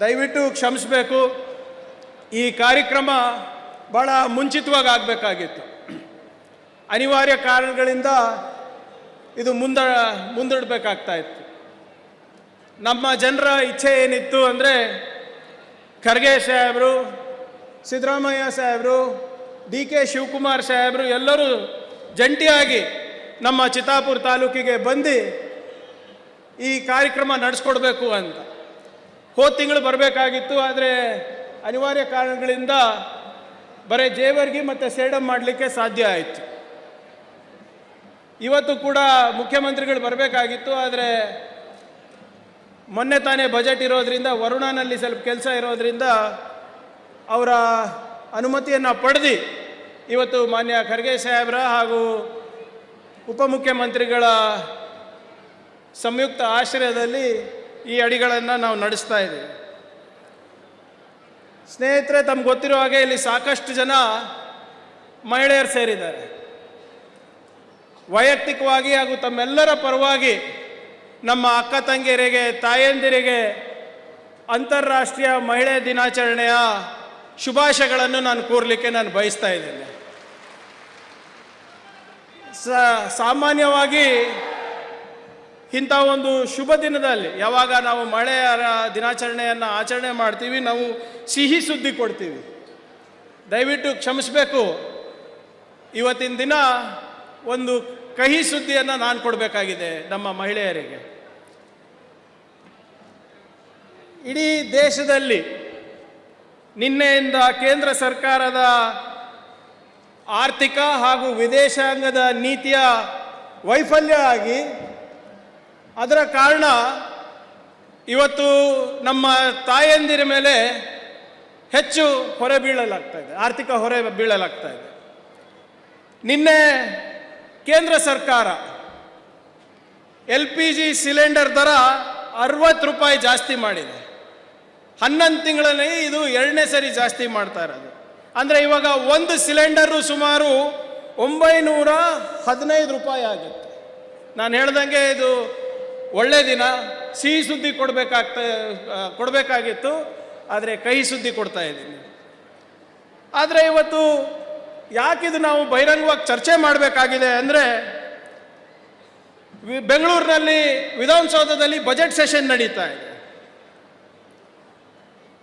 ದಯವಿಟ್ಟು ಕ್ಷಮಿಸಬೇಕು. ಈ ಕಾರ್ಯಕ್ರಮ ಭಾಳ ಮುಂಚಿತವಾಗಿ ಆಗಬೇಕಾಗಿತ್ತು. ಅನಿವಾರ್ಯ ಕಾರಣಗಳಿಂದ ಇದು ಮುಂದೂಡಬೇಕಾಗ್ತಾ ಇತ್ತು. ನಮ್ಮ ಜನರ ಇಚ್ಛೆ ಏನಿತ್ತು ಅಂದರೆ ಖರ್ಗೆ ಸಾಹೇಬರು, ಸಿದ್ದರಾಮಯ್ಯ ಸಾಹೇಬರು, DK ಶಿವಕುಮಾರ್ ಸಾಹೇಬರು ಎಲ್ಲರೂ ಜಂಟಿಯಾಗಿ ನಮ್ಮ ಚಿತ್ತಾಪುರ ತಾಲೂಕಿಗೆ ಬಂದು ಈ ಕಾರ್ಯಕ್ರಮ ನಡೆಸ್ಕೊಡ್ಬೇಕು ಅಂತ ಹೋದ ತಿಂಗಳು ಬರಬೇಕಾಗಿತ್ತು. ಆದರೆ ಅನಿವಾರ್ಯ ಕಾರಣಗಳಿಂದ ಬರೀ ಜೇವರ್ಗಿ ಮತ್ತು ಸೇಡಂ ಮಾಡಲಿಕ್ಕೆ ಸಾಧ್ಯ ಆಯಿತು. ಇವತ್ತು ಕೂಡ ಮುಖ್ಯಮಂತ್ರಿಗಳು ಬರಬೇಕಾಗಿತ್ತು. ಆದರೆ ಮೊನ್ನೆ ತಾನೇ ಬಜೆಟ್ ಇರೋದ್ರಿಂದ, ವರುಣನಲ್ಲಿ ಸ್ವಲ್ಪ ಕೆಲಸ ಇರೋದ್ರಿಂದ ಅವರ ಅನುಮತಿಯನ್ನು ಪಡೆದು ಇವತ್ತು ಮಾನ್ಯ ಖರ್ಗೆ ಸಾಹೇಬ್ರ ಹಾಗೂ ಉಪಮುಖ್ಯಮಂತ್ರಿಗಳ ಸಂಯುಕ್ತ ಆಶ್ರಯದಲ್ಲಿ ಈ ಅಡಿಗಳನ್ನು ನಾವು ನಡೆಸ್ತಾ ಇದ್ದೀವಿ. ಸ್ನೇಹಿತರೆ, ತಮ್ಗೆ ಗೊತ್ತಿರೋ ಹಾಗೆ ಇಲ್ಲಿ ಸಾಕಷ್ಟು ಜನ ಮಹಿಳೆಯರು ಸೇರಿದ್ದಾರೆ. ವೈಯಕ್ತಿಕವಾಗಿ ಹಾಗೂ ತಮ್ಮೆಲ್ಲರ ಪರವಾಗಿ ನಮ್ಮ ಅಕ್ಕ ತಂಗಿಯರಿಗೆ, ತಾಯಂದಿರಿಗೆ ಅಂತಾರಾಷ್ಟ್ರೀಯ ಮಹಿಳೆ ದಿನಾಚರಣೆಯ ಶುಭಾಶಯಗಳನ್ನು ನಾನು ಕೋರಲಿಕ್ಕೆ ಬಯಸ್ತಾ ಇದ್ದೇನೆ. ಸಾಮಾನ್ಯವಾಗಿ ಇಂಥ ಒಂದು ಶುಭ ದಿನದಲ್ಲಿ ಯಾವಾಗ ನಾವು ಮಹಿಳೆಯರ ದಿನಾಚರಣೆಯನ್ನು ಆಚರಣೆ ಮಾಡ್ತೀವಿ, ನಾವು ಸಿಹಿ ಸುದ್ದಿ ಕೊಡ್ತೀವಿ. ದಯವಿಟ್ಟು ಕ್ಷಮಿಸಬೇಕು. ಇವತ್ತಿನ ದಿನ ಒಂದು ಕಹಿ ಸುದ್ದಿಯನ್ನು ನಾನು ಕೊಡಬೇಕಾಗಿದೆ ನಮ್ಮ ಮಹಿಳೆಯರಿಗೆ. ಇಡೀ ದೇಶದಲ್ಲಿ ನಿನ್ನೆಯಿಂದ ಕೇಂದ್ರ ಸರ್ಕಾರದ ಆರ್ಥಿಕ ಹಾಗೂ ವಿದೇಶಾಂಗದ ನೀತಿಯ ವೈಫಲ್ಯ ಆಗಿ ಅದರ ಕಾರಣ ಇವತ್ತು ನಮ್ಮ ತಾಯಂದಿರ ಮೇಲೆ ಹೆಚ್ಚು ಹೊರೆ ಬೀಳಲಾಗ್ತಾ ಇದೆ, ಆರ್ಥಿಕ ಹೊರೆ ಬೀಳಲಾಗ್ತಾ ಇದೆ. ನಿನ್ನೆ ಕೇಂದ್ರ ಸರ್ಕಾರ LPG ಸಿಲಿಂಡರ್ ದರ 60 ರೂಪಾಯಿ ಜಾಸ್ತಿ ಮಾಡಿದೆ. 11 ತಿಂಗಳಲ್ಲಿ ಇದು 2ನೇ ಸರಿ ಜಾಸ್ತಿ ಮಾಡ್ತಾ ಇರೋದು. ಅಂದರೆ ಇವಾಗ ಒಂದು ಸಿಲಿಂಡರು ಸುಮಾರು 915 ರೂಪಾಯಿ ಆಗುತ್ತೆ. ನಾನು ಹೇಳ್ದಂಗೆ ಇದು ಒಳ್ಳೆ ದಿನ, ಸಿಹಿ ಸುದ್ದಿ ಕೊಡಬೇಕಾಗಿತ್ತು, ಆದರೆ ಕಹಿ ಸುದ್ದಿ ಕೊಡ್ತಾ ಇದ್ದೀನಿ. ಆದರೆ ಇವತ್ತು ಯಾಕಿದು ನಾವು ಬಹಿರಂಗವಾಗಿ ಚರ್ಚೆ ಮಾಡಬೇಕಾಗಿದೆ ಅಂದರೆ, ಬೆಂಗಳೂರಿನಲ್ಲಿ ವಿಧಾನಸೌಧದಲ್ಲಿ ಬಜೆಟ್ ಸೆಷನ್ ನಡೀತಾ ಇದೆ.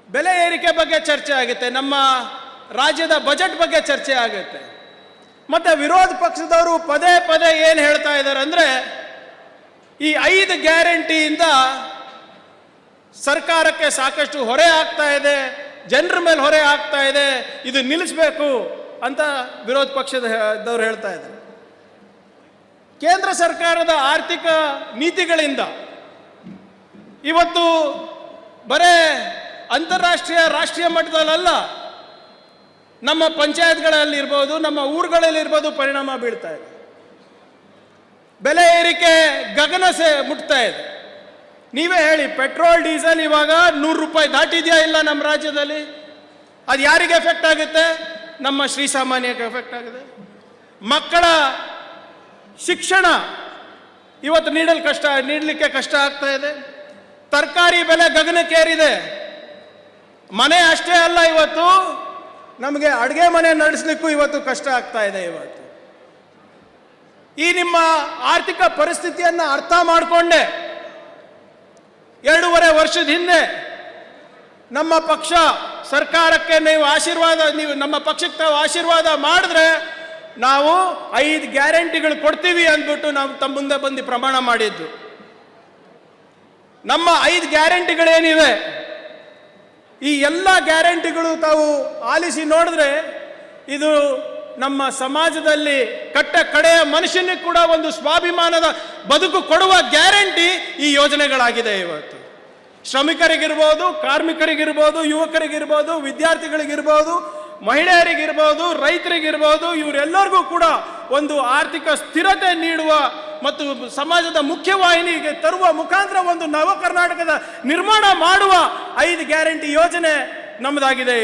ಬೆಲೆ ಏರಿಕೆ ಬಗ್ಗೆ ಚರ್ಚೆ ಆಗುತ್ತೆ, ನಮ್ಮ ರಾಜ್ಯದ ಬಜೆಟ್ ಬಗ್ಗೆ ಚರ್ಚೆ ಆಗುತ್ತೆ. ಮತ್ತು ವಿರೋಧ ಪಕ್ಷದವರು ಪದೇ ಪದೇ ಏನು ಹೇಳ್ತಾ ಇದ್ದಾರೆ ಅಂದರೆ, ಈ 5 ಗ್ಯಾರಂಟಿಯಿಂದ ಸರ್ಕಾರಕ್ಕೆ ಸಾಕಷ್ಟು ಹೊರೆ ಆಗ್ತಾ ಇದೆ, ಜನರ ಮೇಲೆ ಹೊರೆ ಆಗ್ತಾ ಇದೆ, ಇದು ನಿಲ್ಲಿಸಬೇಕು ಅಂತ ವಿರೋಧ ಪಕ್ಷದವರು ಹೇಳ್ತಾ ಇದ್ದಾರೆ. ಕೇಂದ್ರ ಸರ್ಕಾರದ ಆರ್ಥಿಕ ನೀತಿಗಳಿಂದ ಇವತ್ತು ಬರೇ ಅಂತಾರಾಷ್ಟ್ರೀಯ ರಾಷ್ಟ್ರೀಯ ಮಟ್ಟದಲ್ಲ, ನಮ್ಮ ಪಂಚಾಯತ್ಗಳಲ್ಲಿರ್ಬೋದು, ನಮ್ಮ ಊರುಗಳಲ್ಲಿರ್ಬೋದು ಪರಿಣಾಮ ಬೀಳ್ತಾ ಇದೆ. ಬೆಲೆ ಏರಿಕೆ ಗಗನ ಮುಟ್ತಾ ಇದೆ. ನೀವೇ ಹೇಳಿ, ಪೆಟ್ರೋಲ್ ಡೀಸೆಲ್ ಇವಾಗ 100 ರೂಪಾಯಿ ದಾಟಿದೆಯಾ ಇಲ್ಲ ನಮ್ಮ ರಾಜ್ಯದಲ್ಲಿ? ಅದು ಯಾರಿಗೆ ಎಫೆಕ್ಟ್ ಆಗುತ್ತೆ? ನಮ್ಮ ಶ್ರೀಸಾಮಾನ್ಯಕ್ಕೆ ಎಫೆಕ್ಟ್ ಆಗಿದೆ. ಮಕ್ಕಳ ಶಿಕ್ಷಣ ಇವತ್ತು ನೀಡಲಿಕ್ಕೆ ಕಷ್ಟ ಆಗ್ತಾ ಇದೆ. ತರಕಾರಿ ಬೆಲೆ ಗಗನಕ್ಕೇರಿದೆ. ಮನೆ ಅಷ್ಟೇ ಅಲ್ಲ, ಇವತ್ತು ನಮಗೆ ಅಡುಗೆ ಮನೆ ನಡೆಸಲಿಕ್ಕೂ ಇವತ್ತು ಕಷ್ಟ ಆಗ್ತಾ ಇದೆ. ಇವತ್ತು ಈ ನಿಮ್ಮ ಆರ್ಥಿಕ ಪರಿಸ್ಥಿತಿಯನ್ನು ಅರ್ಥ ಮಾಡಿಕೊಂಡೆ 2.5 ವರ್ಷದ ಹಿಂದೆ ನಮ್ಮ ಪಕ್ಷ ಸರ್ಕಾರಕ್ಕೆ ನೀವು ನಮ್ಮ ಪಕ್ಷಕ್ಕೆ ಆಶೀರ್ವಾದ ಮಾಡಿದ್ರೆ ನಾವು 5 ಗ್ಯಾರಂಟಿಗಳು ಕೊಡ್ತೀವಿ ಅಂದ್ಬಿಟ್ಟು ನಾವು ತಮ್ಮ ಮುಂದೆ ಬಂದು ಪ್ರಮಾಣ ಮಾಡಿದ್ದು. ನಮ್ಮ 5 ಗ್ಯಾರಂಟಿಗಳೇನಿವೆ, ಈ ಎಲ್ಲ ಗ್ಯಾರಂಟಿಗಳು ತಾವು ಆಲಿಸಿ ನೋಡಿದ್ರೆ ಇದು ನಮ್ಮ ಸಮಾಜದಲ್ಲಿ ಕಡೆಯ ಮನುಷ್ಯನಿಗೆ ಕೂಡ ಒಂದು ಸ್ವಾಭಿಮಾನದ ಬದುಕು ಕೊಡುವ ಗ್ಯಾರಂಟಿ ಈ ಯೋಜನೆಗಳಾಗಿದೆ. ಇವತ್ತು ಶ್ರಮಿಕರಿಗಿರ್ಬೋದು, ಕಾರ್ಮಿಕರಿಗಿರ್ಬೋದು, ಯುವಕರಿಗಿರ್ಬೋದು, ವಿದ್ಯಾರ್ಥಿಗಳಿಗಿರ್ಬೋದು, ಮಹಿಳೆಯರಿಗಿರ್ಬೋದು, ರೈತರಿಗಿರ್ಬೋದು, ಇವರೆಲ್ಲರಿಗೂ ಕೂಡ ಒಂದು ಆರ್ಥಿಕ ಸ್ಥಿರತೆ ನೀಡುವ ಮತ್ತು ಸಮಾಜದ ಮುಖ್ಯವಾಹಿನಿಗೆ ತರುವ ಮುಖಾಂತರ ಒಂದು ನವ ಕರ್ನಾಟಕದ ನಿರ್ಮಾಣ ಮಾಡುವ 5 ಗ್ಯಾರಂಟಿ ಯೋಜನೆ ನಮ್ಮದಾಗಿದೆ.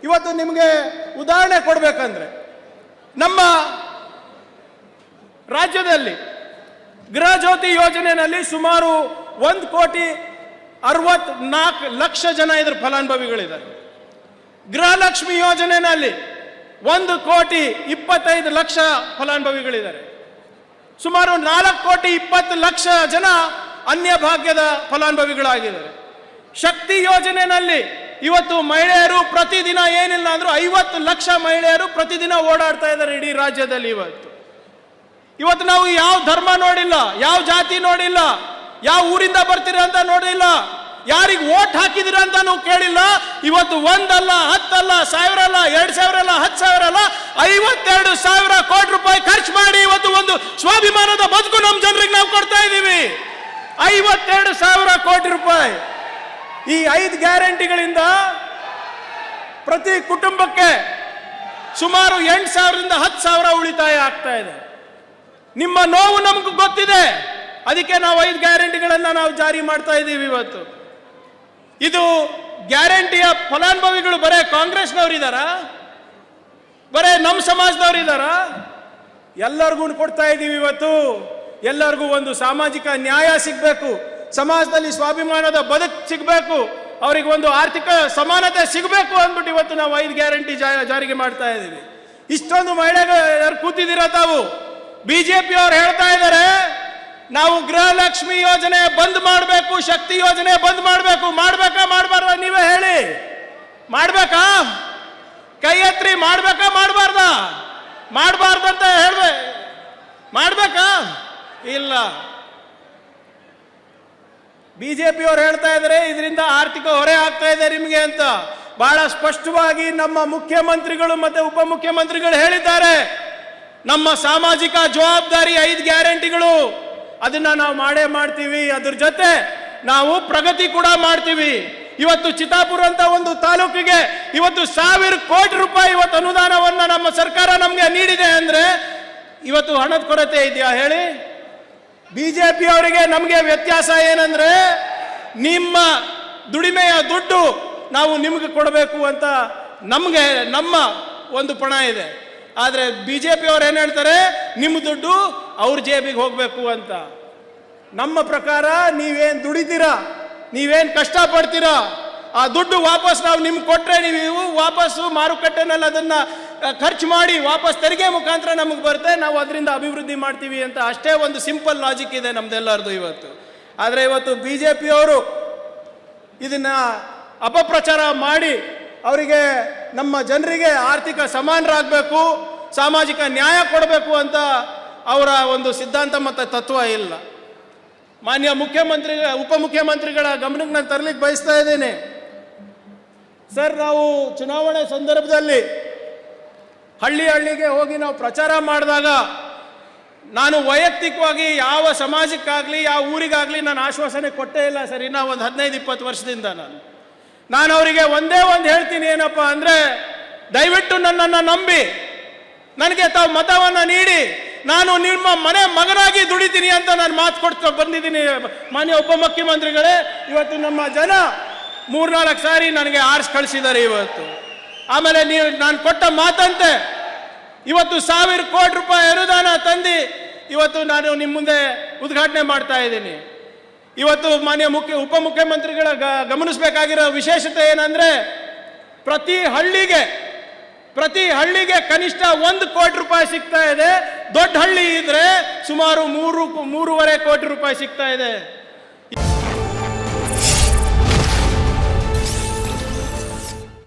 ಇವತ್ತು ನಿಮಗೆ ಉದಾಹರಣೆ ಕೊಡಬೇಕಂದ್ರೆ, ನಮ್ಮ ರಾಜ್ಯದಲ್ಲಿ ಗೃಹ ಜ್ಯೋತಿ ಯೋಜನೆಯಲ್ಲಿ ಸುಮಾರು 1,60,00,000 64 ಲಕ್ಷ ಜನ ಇದ್ರ ಫಲಾನುಭವಿಗಳಿದ್ದಾರೆ. ಗೃಹಲಕ್ಷ್ಮಿ ಯೋಜನೆಯಲ್ಲಿ 1,25,00,000 ಫಲಾನುಭವಿಗಳಿದ್ದಾರೆ. ಸುಮಾರು 4,20,00,000 ಜನ ಅನ್ಯ ಭಾಗ್ಯದ ಫಲಾನುಭವಿಗಳಾಗಿದ್ದಾರೆ. ಶಕ್ತಿ ಯೋಜನೆಯಲ್ಲಿ ಇವತ್ತು ಮಹಿಳೆಯರು ಪ್ರತಿದಿನ ಏನಿಲ್ಲ ಅಂದ್ರೂ 50 ಲಕ್ಷ ಮಹಿಳೆಯರು ಪ್ರತಿದಿನ ಓಡಾಡ್ತಾ ಇದ್ದಾರೆ ಇಡೀ ರಾಜ್ಯದಲ್ಲಿ. ಇವತ್ತು ನಾವು ಯಾವ ಧರ್ಮ ನೋಡಿಲ್ಲ, ಯಾವ ಜಾತಿ ನೋಡಿಲ್ಲ, ಯಾವ ಊರಿಂದ ಬರ್ತೀರ ಅಂತ ನೋಡಿಲ್ಲ, ಯಾರಿಗೆ ವೋಟ್ ಹಾಕಿದಿರ ಅಂತ ನಾವು ಕೇಳಿಲ್ಲ. ಇವತ್ತು 1 ಅಲ್ಲ, 10 ಅಲ್ಲ, 1000 ಅಲ್ಲ, 2,000 ಅಲ್ಲ, 10,000 ಅಲ್ಲ, 52,000 ಕೋಟಿ ರೂಪಾಯಿ ಖರ್ಚು ಮಾಡಿ ಇವತ್ತು ಒಂದು ಸ್ವಾಭಿಮಾನದ ಬದುಕು ನಮ್ಮ ಜನರಿಗೆ ನಾವು ಕೊಡ್ತಾ ಇದ್ದೀವಿ. 52,000 ಕೋಟಿ ರೂಪಾಯಿ. ಈ 5 ಗ್ಯಾರಂಟಿಗಳಿಂದ ಪ್ರತಿ ಕುಟುಂಬಕ್ಕೆ ಸುಮಾರು 8,000ರಿಂದ 10,000 ಉಳಿತಾಯ ಆಗ್ತಾ ಇದೆ. ನಿಮ್ಮ ನೋವು ನಮಗೂ ಗೊತ್ತಿದೆ, ಅದಕ್ಕೆ ನಾವು 5 ಗ್ಯಾರಂಟಿಗಳನ್ನ ನಾವು ಜಾರಿ ಮಾಡ್ತಾ ಇದ್ದೀವಿ. ಇವತ್ತು ಇದು ಗ್ಯಾರಂಟಿಯ ಫಲಾನುಭವಿಗಳು ಬರೇ ಕಾಂಗ್ರೆಸ್ನವ್ರು ಇದ್ದಾರಾ, ಬರೇ ನಮ್ಮ ಸಮಾಜದವ್ರು ಇದ್ದಾರಾ? ಎಲ್ಲರಿಗೂ ಕೊಡ್ತಾ ಇದ್ದೀವಿ. ಇವತ್ತು ಎಲ್ಲರಿಗೂ ಒಂದು ಸಾಮಾಜಿಕ ನ್ಯಾಯ ಸಿಗಬೇಕು, ಸಮಾಜದಲ್ಲಿ ಸ್ವಾಭಿಮಾನದ ಬದುಕು ಸಿಗಬೇಕು, ಅವರಿಗೆ ಒಂದು ಆರ್ಥಿಕ ಸಮಾನತೆ ಸಿಗಬೇಕು ಅಂದ್ಬಿಟ್ಟು ಇವತ್ತು ನಾವು 5 ಗ್ಯಾರಂಟಿ ಜಾರಿಗೆ ಮಾಡ್ತಾ ಇದ್ದೀವಿ. ಇಷ್ಟೊಂದು ಮಹಿಳೆಗಳು ಕೂತಿದ್ದೀರಾ ತಾವು. ಬಿಜೆಪಿ ಅವರು ಹೇಳ್ತಾ ಇದ್ದಾರೆ ನಾವು ಗೃಹಲಕ್ಷ್ಮಿ ಯೋಜನೆ ಬಂದ್ ಮಾಡಬೇಕು, ಶಕ್ತಿ ಯೋಜನೆ ಬಂದ್ ಮಾಡಬೇಕು. ಮಾಡ್ಬೇಕಾ ಮಾಡಬಾರ್ದ? ನೀವೇ ಹೇಳಿ. ಮಾಡ್ಬೇಕಾ? ಕೈ ಎತ್ರಿ. ಮಾಡ್ಬೇಕಾ ಮಾಡಬಾರ್ದ? ಮಾಡಬಾರ್ದಂತ ಹೇಳ್ಬೇಕು. ಮಾಡ್ಬೇಕಾ? ಇಲ್ಲ. ಬಿಜೆಪಿ ಅವರು ಹೇಳ್ತಾ ಇದ್ದಾರೆ ಇದರಿಂದ ಆರ್ಥಿಕ ಹೊರೆ ಆಗ್ತಾ ಇದೆ ನಿಮಗೆ ಅಂತ. ಬಹಳ ಸ್ಪಷ್ಟವಾಗಿ ನಮ್ಮ ಮುಖ್ಯಮಂತ್ರಿಗಳು ಮತ್ತೆ ಉಪಮುಖ್ಯಮಂತ್ರಿಗಳು ಹೇಳಿದ್ದಾರೆ. ನಮ್ಮ ಸಾಮಾಜಿಕ ಜವಾಬ್ದಾರಿ 5 ಗ್ಯಾರಂಟಿಗಳು, ಅದನ್ನ ನಾವು ಮಾಡೇ ಮಾಡ್ತೀವಿ. ಅದ್ರ ಜೊತೆ ನಾವು ಪ್ರಗತಿ ಕೂಡ ಮಾಡ್ತೀವಿ. ಇವತ್ತು ಚಿತ್ತಾಪುರ ಅಂತ ಒಂದು ತಾಲೂಕಿಗೆ ಇವತ್ತು 1,000 ಕೋಟಿ ರೂಪಾಯಿ ಇವತ್ತು ಅನುದಾನವನ್ನ ನಮ್ಮ ಸರ್ಕಾರ ನಮಗೆ ನೀಡಿದೆ ಅಂದ್ರೆ ಇವತ್ತು ಹಣದ ಕೊರತೆ ಇದೆಯಾ ಹೇಳಿ? ಬಿಜೆಪಿ ಅವರಿಗೆ ನಮಗೆ ವ್ಯತ್ಯಾಸ ಏನಂದ್ರೆ ನಿಮ್ಮ ದುಡಿಮೆಯ ದುಡ್ಡು ನಾವು ನಿಮಗೆ ಕೊಡಬೇಕು ಅಂತ ನಮ್ಮ ಒಂದು ಪಣ ಇದೆ. ಆದರೆ ಬಿಜೆಪಿ ಅವ್ರು ಏನು ಹೇಳ್ತಾರೆ, ನಿಮ್ಮ ದುಡ್ಡು ಅವ್ರ ಜೇಬಿಗೆ ಹೋಗಬೇಕು ಅಂತ. ನಮ್ಮ ಪ್ರಕಾರ ನೀವೇನು ದುಡಿತೀರಾ, ನೀವೇನು ಕಷ್ಟಪಡ್ತೀರಾ, ಆ ದುಡ್ಡು ವಾಪಸ್ ನಾವು ನಿಮ್ಗೆ ಕೊಟ್ಟರೆ ನೀವು ವಾಪಸ್ಸು ಮಾರುಕಟ್ಟೆನಲ್ಲಿ ಅದನ್ನು ಖರ್ಚು ಮಾಡಿ ವಾಪಸ್ ತೆರಿಗೆ ಮುಖಾಂತರ ನಮಗೆ ಬರುತ್ತೆ, ನಾವು ಅದರಿಂದ ಅಭಿವೃದ್ಧಿ ಮಾಡ್ತೀವಿ ಅಂತ. ಅಷ್ಟೇ ಒಂದು ಸಿಂಪಲ್ ಲಾಜಿಕ್ ಇದೆ ನಮ್ದೆಲ್ಲರದು ಇವತ್ತು. ಆದರೆ ಇವತ್ತು ಬಿಜೆಪಿ ಅವರು ಇದನ್ನ ಅಪಪ್ರಚಾರ ಮಾಡಿ ಅವರಿಗೆ ನಮ್ಮ ಜನರಿಗೆ ಆರ್ಥಿಕ ಸಮಾನರಾಗಬೇಕು, ಸಾಮಾಜಿಕ ನ್ಯಾಯ ಕೊಡಬೇಕು ಅಂತ ಅವರ ಒಂದು ಸಿದ್ಧಾಂತ ಮತ್ತು ತತ್ವ ಇಲ್ಲ. ಮಾನ್ಯ ಉಪಮುಖ್ಯಮಂತ್ರಿಗಳ ಗಮನಕ್ಕೆ ನಾನು ತರಲಿಕ್ಕೆ ಬಯಸ್ತಾ ಇದ್ದೇನೆ. ಸರ್, ನಾವು ಚುನಾವಣೆ ಸಂದರ್ಭದಲ್ಲಿ ಹಳ್ಳಿಗೆ ಹೋಗಿ ನಾವು ಪ್ರಚಾರ ಮಾಡಿದಾಗ ನಾನು ವೈಯಕ್ತಿಕವಾಗಿ ಯಾವ ಸಮಾಜಕ್ಕಾಗಲಿ ಯಾವ ಊರಿಗಾಗಲಿ ನಾನು ಆಶ್ವಾಸನೆ ಕೊಟ್ಟೇ ಇಲ್ಲ ಸರ್. ಇನ್ನೂ ಒಂದು 15-20 ವರ್ಷದಿಂದ ನಾನು ಅವರಿಗೆ ಒಂದೇ ಒಂದು ಹೇಳ್ತೀನಿ, ಏನಪ್ಪ ಅಂದರೆ ದಯವಿಟ್ಟು ನನ್ನನ್ನು ನಂಬಿ ನನಗೆ ತಾವು ಮತವನ್ನು ನೀಡಿ ನಾನು ನಿಮ್ಮ ಮನೆ ಮಗನಾಗಿ ದುಡಿತೀನಿ ಅಂತ ನಾನು ಮಾತು ಕೊಡ್ತಾ ಬಂದಿದ್ದೀನಿ. ಮಾನ್ಯ ಉಪಮುಖ್ಯಮಂತ್ರಿಗಳೇ, ಇವತ್ತು ನಮ್ಮ ಜನ 3-4 ಸಾರಿ ನನಗೆ ಆರಿಸಿ ಕಳಿಸಿದ್ದಾರೆ ಇವತ್ತು. ಆಮೇಲೆ ನಾನು ಕೊಟ್ಟ ಮಾತಂತೆ ಇವತ್ತು 1,000 ಕೋಟಿ ರೂಪಾಯಿ ಅನುದಾನ ತಂದು ಇವತ್ತು ನಾನು ನಿಮ್ಮ ಮುಂದೆ ಉದ್ಘಾಟನೆ ಮಾಡ್ತಾ ಇದ್ದೀನಿ. ಇವತ್ತು ಮಾನ್ಯ ಉಪಮುಖ್ಯಮಂತ್ರಿಗಳ ಗಮನಿಸಬೇಕಾಗಿರೋ ವಿಶೇಷತೆ ಏನಂದ್ರೆ ಪ್ರತಿ ಹಳ್ಳಿಗೆ ಕನಿಷ್ಠ 1 ಕೋಟಿ ರೂಪಾಯಿ ಸಿಗ್ತಾ ಇದೆ. ದೊಡ್ಡ ಹಳ್ಳಿ ಇದ್ರೆ ಸುಮಾರು 3-3.5 ಕೋಟಿ ರೂಪಾಯಿ ಸಿಗ್ತಾ ಇದೆ.